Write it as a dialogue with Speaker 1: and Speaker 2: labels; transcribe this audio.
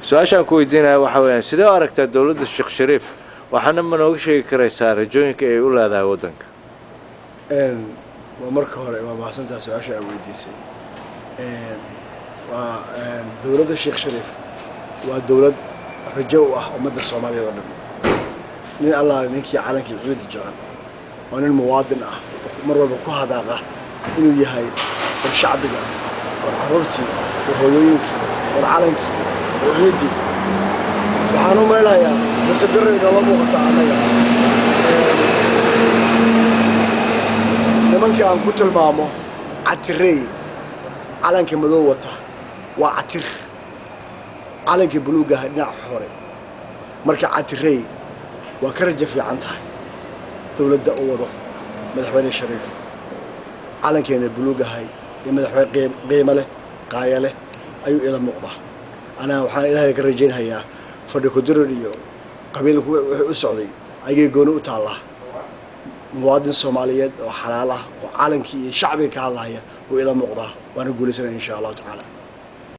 Speaker 1: su-aashaan ku weydiinaya waxa weeyaan sidee u aragtaa dowladda sheekh shariif waxaana ma nooga sheegi karaysaa rajooyinka ay u leedahay waddanka
Speaker 2: waa marka hore waa mahadsantahay su-aasha aad weydiisay waa dowladda sheekh shariif waa dowlad rajo u ah ummadda Soomaaliyeed oo dhan nin allah ninkii calankii ciid jecel oo nin muwaadin ah mar walba ku hadaaqa inuu yahay shacbiga oo caruurtii oo hooyooyinkii oo calankii oo ciidii waxaan u maleeyahay nasabirayga loo muuqata anaga nimankii aan ku tilmaamo catirey calanka madow wata waa catir calanka buluuga ah dhinac hore marka catirey waa ka rajo fiican tahay dowladda u wado madaxweyne shariif calankeena buluuga ahay iyo madaxweyne qiimo leh qaaya leh ayuu ila muuqdaa ana waxaan ilaahay ka rajaynayaa fadhi ku dirir iyo qabiilku wuxuu u socday ayay gooni u taallaa muwaadin Soomaaliyeed oo xalaal ah oo calankii iyo shacbiga ka hadlaya oo ila muuqdaa waana guulaysanaa insha Allah ta'ala